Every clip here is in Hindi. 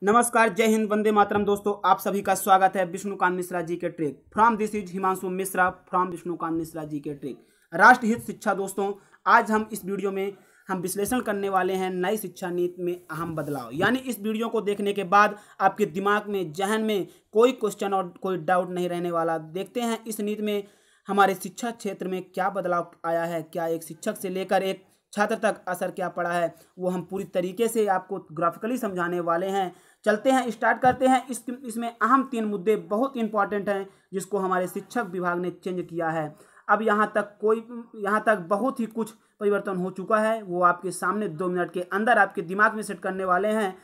नमस्कार, जय हिंद, वंदे मातरम। दोस्तों, आप सभी का स्वागत है विष्णुकांत मिश्रा जी के track from this is Himanshu Mishra from Vishnukant Mishra ji के ट्रैक राष्ट्रहित शिक्षा। दोस्तों, आज हम इस वीडियो में हम विश्लेषण करने वाले हैं नई शिक्षा नीति में अहम बदलाव। यानी इस वीडियो को देखने के बाद आपके दिमाग में, जहन में कोई क्वेश्चन और कोई डाउट नहीं रहने वाला। देखते हैं इस नीति में हमारे शिक्षा क्षेत्र में क्या बदलाव आया है, क्या एक शिक्षक से लेकर एक छात्र तक असर क्या पड़ा है, वो हम पूरी तरीके से आपको ग्राफिकली समझाने वाले हैं। चलते हैं, स्टार्ट करते हैं। इसमें अहम 3 मुद्दे बहुत इंपॉर्टेंट हैं जिसको हमारे शिक्षक विभाग ने चेंज किया है। अब यहाँ तक बहुत ही कुछ परिवर्तन हो चुका है, वो आपके सामने 2 मिनट के अंदर आपके दिमाग में सेट करने वाले हैं।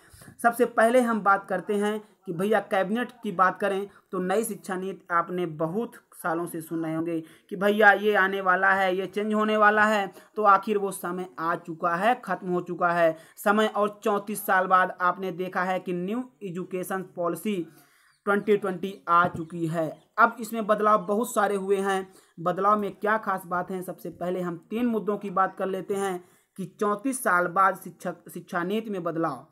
सबसे पहले हम बात करते हैं कि भैया कैबिनेट की बात करें तो नई शिक्षा नीति आपने बहुत सालों से सुन रहे होंगे कि भैया ये आने वाला है, ये चेंज होने वाला है। तो आखिर वो समय आ चुका है, खत्म हो चुका है समय। और 34 साल बाद आपने देखा है कि न्यू एजुकेशन पॉलिसी 2020 आ चुकी है। अब इसमें बदलाव बहुत सारे हुए हैं। बदलाव में क्या खास बात है, सबसे पहले हम 3 मुद्दों की बात कर लेते हैं कि 34 साल बाद शिक्षा नीति में बदलाव।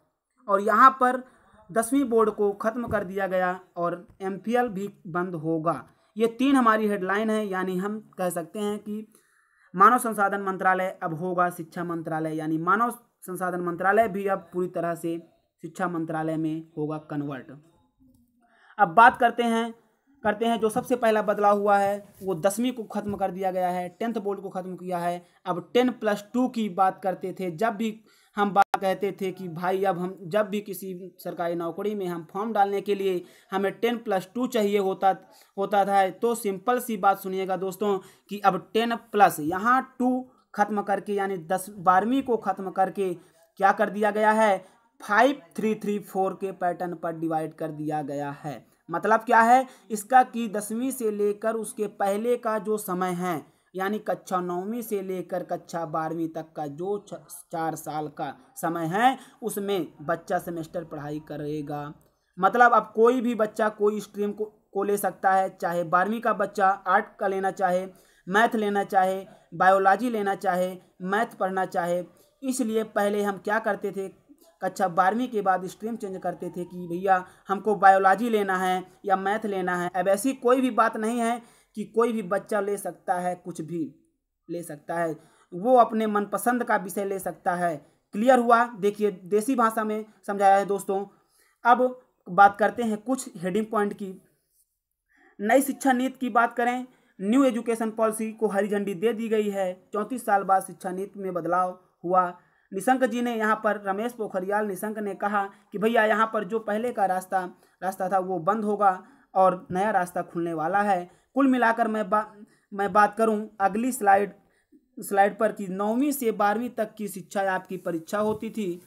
और यहाँ पर 10वीं बोर्ड को खत्म कर दिया गया और MPhil भी बंद होगा। ये 3 हमारी हेडलाइन है। यानी हम कह सकते हैं कि मानव संसाधन मंत्रालय अब होगा शिक्षा मंत्रालय, यानी मानव संसाधन मंत्रालय भी अब पूरी तरह से शिक्षा मंत्रालय में होगा कन्वर्ट। अब बात करते हैं जो सबसे पहला बदलाव हुआ है वो 10वीं को खत्म कर दिया गया है, 10th बोर्ड को खत्म किया है। अब 10+2 की बात करते थे। जब भी हम बात कहते थे कि भाई अब हम जब भी किसी सरकारी नौकरी में हम फॉर्म डालने के लिए हमें 10+2 चाहिए होता था, तो सिंपल सी बात सुनिएगा दोस्तों कि अब 10+ यहाँ 2 खत्म करके, यानी 12वीं को खत्म करके क्या कर दिया गया है, 5-3-3-4 के पैटर्न पर डिवाइड कर दिया गया है। मतलब क्या है इसका कि 10वीं से लेकर उसके पहले का जो समय है, यानी कक्षा 9वीं से लेकर कक्षा 12वीं तक का जो 4 साल का समय है, उसमें बच्चा सेमेस्टर पढ़ाई करेगा। मतलब अब कोई भी बच्चा कोई स्ट्रीम को ले सकता है, चाहे 12वीं का बच्चा आर्ट का लेना चाहे, मैथ लेना चाहे, बायोलॉजी लेना चाहे, मैथ पढ़ना चाहे। इसलिए पहले हम क्या करते थे, कक्षा 12वीं के बाद स्ट्रीम चेंज करते थे कि भैया हमको बायोलॉजी लेना है या मैथ लेना है। अब ऐसी कोई भी बात नहीं है कि कोई भी बच्चा ले सकता है, कुछ भी ले सकता है, वो अपने मनपसंद का विषय ले सकता है। क्लियर हुआ? देखिए, देसी भाषा में समझाया है दोस्तों। अब बात करते हैं कुछ हेडिंग पॉइंट की। नई शिक्षा नीति की बात करें, न्यू एजुकेशन पॉलिसी को हरी झंडी दे दी गई है। 34 साल बाद शिक्षा नीति में बदलाव हुआ। निशंक जी ने यहाँ पर, रमेश पोखरियाल निशंक ने कहा कि भैया यहाँ पर जो पहले का रास्ता था वो बंद होगा और नया रास्ता खुलने वाला है। कुल मिलाकर मैं बात करूं अगली स्लाइड पर कि 9वीं से 12वीं तक की शिक्षा आपकी परीक्षा होती थी,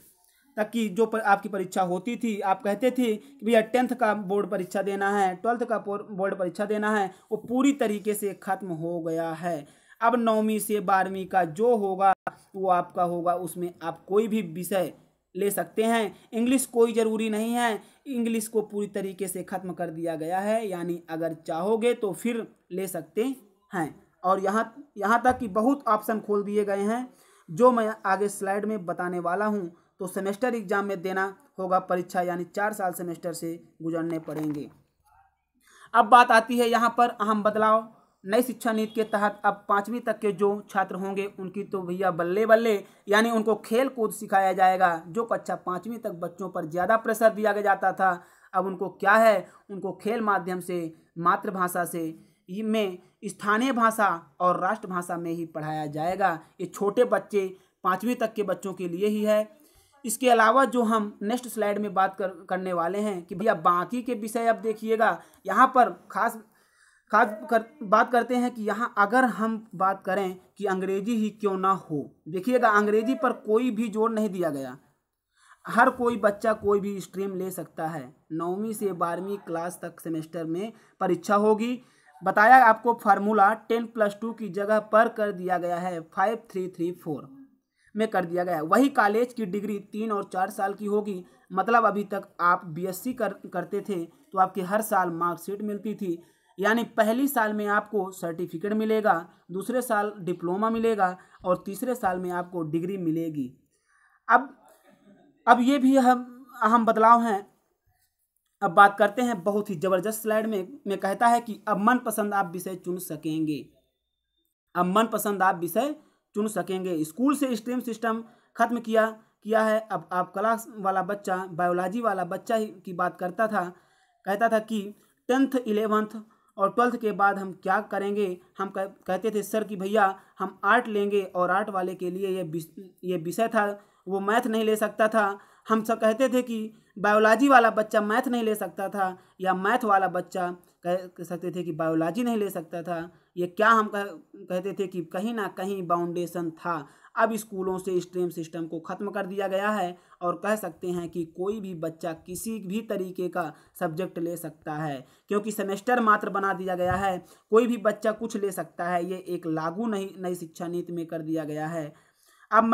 तक की जो आपकी परीक्षा होती थी, आप कहते थे कि भैया 10th का बोर्ड परीक्षा देना है, 12th का बोर्ड परीक्षा देना है, वो पूरी तरीके से खत्म हो गया है। अब 9वीं से 12वीं का जो होगा वो आपका होगा, उसमें आप कोई भी विषय ले सकते हैं। इंग्लिश कोई ज़रूरी नहीं है, इंग्लिश को पूरी तरीके से ख़त्म कर दिया गया है। यानी अगर चाहोगे तो फिर ले सकते हैं। और यहाँ तक कि बहुत ऑप्शन खोल दिए गए हैं जो मैं आगे स्लाइड में बताने वाला हूँ। तो सेमेस्टर एग्जाम में देना होगा परीक्षा, यानी 4 साल सेमेस्टर से गुजरने पड़ेंगे। अब बात आती है यहाँ पर अहम बदलाव। नई शिक्षा नीति के तहत अब 5वीं तक के जो छात्र होंगे उनकी तो भैया बल्ले बल्ले, यानी उनको खेल कूद सिखाया जाएगा। जो कक्षा 5वीं तक बच्चों पर ज़्यादा प्रेशर दिया जाता था, अब उनको क्या है, उनको खेल माध्यम से, मातृभाषा से में स्थानीय भाषा और राष्ट्रभाषा में ही पढ़ाया जाएगा। ये छोटे बच्चे 5वीं तक के बच्चों के लिए ही है। इसके अलावा जो हम नेक्स्ट स्लाइड में बात करने वाले हैं कि भैया बाकी के विषय अब देखिएगा। यहाँ पर खास बात करते हैं कि यहाँ अगर हम बात करें कि अंग्रेजी ही क्यों ना हो, देखिएगा अंग्रेजी पर कोई भी जोर नहीं दिया गया। हर कोई बच्चा कोई भी स्ट्रीम ले सकता है। 9वीं से 12वीं क्लास तक सेमेस्टर में परीक्षा होगी। बताया आपको फार्मूला 10+2 की जगह पर कर दिया गया है, 5-3-3-4 में कर दिया गया है। वही कॉलेज की डिग्री 3 और 4 साल की होगी। मतलब अभी तक आप BSc करते थे तो आपकी हर साल मार्कशीट मिलती थी, यानी पहली साल में आपको सर्टिफिकेट मिलेगा, दूसरे साल डिप्लोमा मिलेगा और तीसरे साल में आपको डिग्री मिलेगी। अब ये भी अहम बदलाव हैं। अब बात करते हैं बहुत ही जबरदस्त स्लाइड में कहता है कि अब मनपसंद आप विषय चुन सकेंगे। अब मनपसंद आप विषय चुन सकेंगे। स्कूल से स्ट्रीम सिस्टम खत्म किया है। अब आप क्लास वाला बच्चा, बायोलॉजी वाला बच्चा की बात करता था, कहता था कि 10th 11th और 12th के बाद हम क्या करेंगे। हम कहते थे सर कि भैया हम आर्ट लेंगे, और आर्ट वाले के लिए ये विषय था, वो मैथ नहीं ले सकता था। हम सब कहते थे कि बायोलॉजी वाला बच्चा मैथ नहीं ले सकता था, या मैथ वाला बच्चा कह सकते थे कि बायोलॉजी नहीं ले सकता था। ये क्या हम कहते थे कि कहीं ना कहीं बाउंडेशन था। अब स्कूलों से स्ट्रीम सिस्टम को ख़त्म कर दिया गया है, और कह सकते हैं कि कोई भी बच्चा किसी भी तरीके का सब्जेक्ट ले सकता है, क्योंकि सेमेस्टर मात्र बना दिया गया है। कोई भी बच्चा कुछ ले सकता है। ये एक लागू नई शिक्षा नीति में कर दिया गया है। अब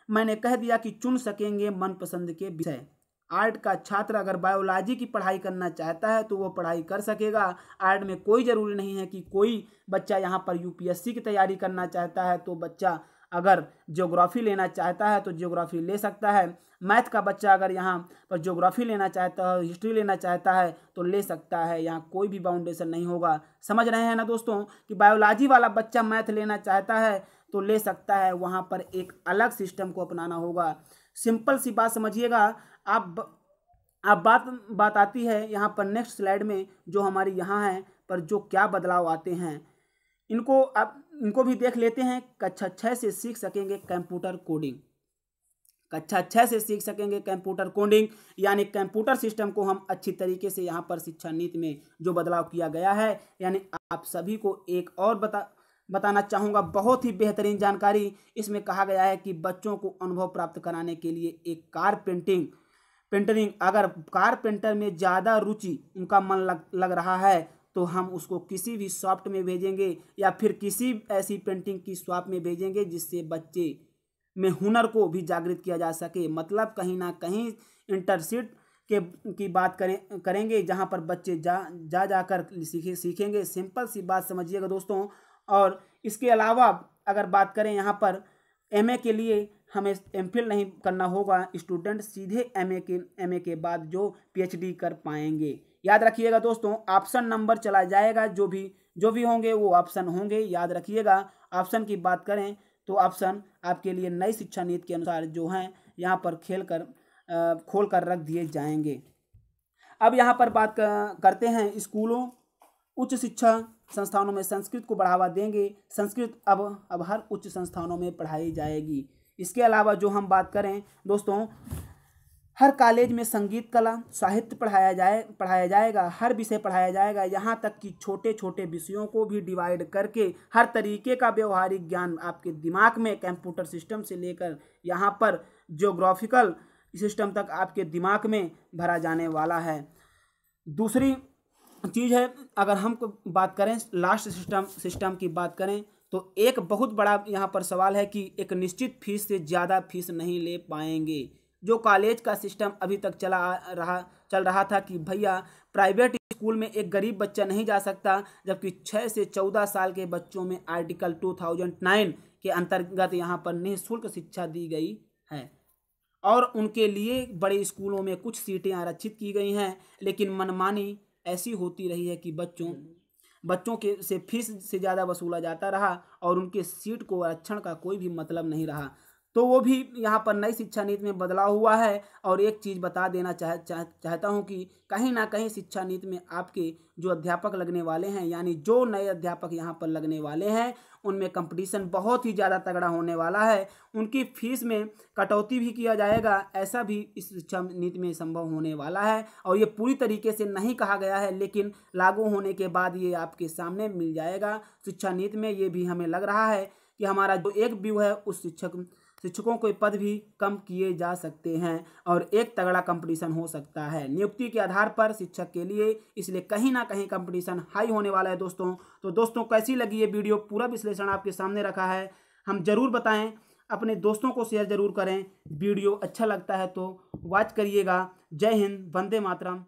मैंने कह दिया कि चुन सकेंगे मनपसंद के विषय। आर्ट का छात्र अगर बायोलॉजी की पढ़ाई करना चाहता है तो वो पढ़ाई कर सकेगा। आर्ट में कोई ज़रूरी नहीं है कि कोई बच्चा यहाँ पर यूपीएससी की तैयारी करना चाहता है तो बच्चा अगर ज्योग्राफी लेना चाहता है तो ज्योग्राफी ले सकता है। मैथ का बच्चा अगर यहाँ पर ज्योग्राफी लेना चाहता है, हिस्ट्री लेना चाहता है तो ले सकता है। यहाँ कोई भी बाउंडेशन नहीं होगा। समझ रहे हैं ना दोस्तों कि बायोलॉजी वाला बच्चा मैथ लेना चाहता है तो ले सकता है। वहाँ पर एक अलग सिस्टम को अपनाना होगा। सिंपल सी बात समझिएगा। अब बात आती है यहाँ पर नेक्स्ट स्लाइड में, जो हमारी यहाँ है पर जो क्या बदलाव आते हैं इनको भी देख लेते हैं। कक्षा 6 से सीख सकेंगे कंप्यूटर कोडिंग। कक्षा 6 से सीख सकेंगे कंप्यूटर कोडिंग, यानी कंप्यूटर सिस्टम को हम अच्छी तरीके से यहाँ पर शिक्षा नीति में जो बदलाव किया गया है। यानी आप सभी को एक और बताना चाहूँगा, बहुत ही बेहतरीन जानकारी। इसमें कहा गया है कि बच्चों को अनुभव प्राप्त कराने के लिए एक पेंटरिंग अगर कारपेंटर में ज़्यादा रुचि उनका मन लग रहा है तो हम उसको किसी भी शॉप में भेजेंगे, या फिर किसी ऐसी पेंटिंग की शॉप में भेजेंगे जिससे बच्चे में हुनर को भी जागृत किया जा सके। मतलब कहीं ना कहीं इंटर्नशिप की बात करेंगे जहाँ पर बच्चे जाकर सीखेंगे। सिंपल सी बात समझिएगा दोस्तों। और इसके अलावा अगर बात करें यहाँ पर एमए के लिए हमें एमफिल नहीं करना होगा। स्टूडेंट सीधे एमए के बाद जो पीएचडी कर पाएंगे। याद रखिएगा दोस्तों, ऑप्शन नंबर चला जाएगा। जो भी होंगे वो ऑप्शन होंगे, याद रखिएगा। ऑप्शन की बात करें तो ऑप्शन आपके लिए नई शिक्षा नीति के अनुसार जो हैं यहाँ पर खोल कर रख दिए जाएंगे। अब यहाँ पर बात करते हैं स्कूलों, उच्च शिक्षा संस्थानों में संस्कृत को बढ़ावा देंगे। संस्कृत अब हर उच्च संस्थानों में पढ़ाई जाएगी। इसके अलावा जो हम बात करें दोस्तों, हर कॉलेज में संगीत, कला, साहित्य पढ़ाया जाएगा। हर विषय पढ़ाया जाएगा। यहाँ तक कि छोटे छोटे विषयों को भी डिवाइड करके हर तरीके का व्यवहारिक ज्ञान आपके दिमाग में, कंप्यूटर सिस्टम से लेकर यहाँ पर ज्योग्राफिकल सिस्टम तक आपके दिमाग में भरा जाने वाला है। दूसरी चीज़ है, अगर हम बात करें लास्ट सिस्टम की बात करें तो एक बहुत बड़ा यहाँ पर सवाल है कि एक निश्चित फीस से ज़्यादा फीस नहीं ले पाएंगे। जो कॉलेज का सिस्टम अभी तक चल रहा था कि भैया प्राइवेट स्कूल में एक गरीब बच्चा नहीं जा सकता, जबकि 6 से 14 साल के बच्चों में आर्टिकल 2009 के अंतर्गत यहाँ पर निःशुल्क शिक्षा दी गई है, और उनके लिए बड़े स्कूलों में कुछ सीटें आरक्षित की गई हैं। लेकिन मनमानी ऐसी होती रही है कि बच्चों के से फीस से ज़्यादा वसूला जाता रहा, और उनके सीट को आरक्षण का कोई भी मतलब नहीं रहा। तो वो भी यहाँ पर नई शिक्षा नीति में बदलाव हुआ है। और एक चीज़ बता देना चाहता हूँ कि कहीं ना कहीं शिक्षा नीति में आपके जो अध्यापक लगने वाले हैं, यानी जो नए अध्यापक यहाँ पर लगने वाले हैं, उनमें कंपटीशन बहुत ही ज़्यादा तगड़ा होने वाला है। उनकी फीस में कटौती भी किया जाएगा, ऐसा भी इस शिक्षा नीति में संभव होने वाला है। और ये पूरी तरीके से नहीं कहा गया है, लेकिन लागू होने के बाद ये आपके सामने मिल जाएगा शिक्षा नीति में। ये भी हमें लग रहा है कि हमारा जो एक व्यू है उस शिक्षकों के पद भी कम किए जा सकते हैं, और एक तगड़ा कंपटीशन हो सकता है नियुक्ति के आधार पर शिक्षक के लिए। इसलिए कहीं ना कहीं कंपटीशन हाई होने वाला है दोस्तों। तो दोस्तों कैसी लगी ये वीडियो, पूरा विश्लेषण आपके सामने रखा है। हम जरूर बताएं, अपने दोस्तों को शेयर जरूर करें। वीडियो अच्छा लगता है तो वॉच करिएगा। जय हिंद, वंदे मातरम।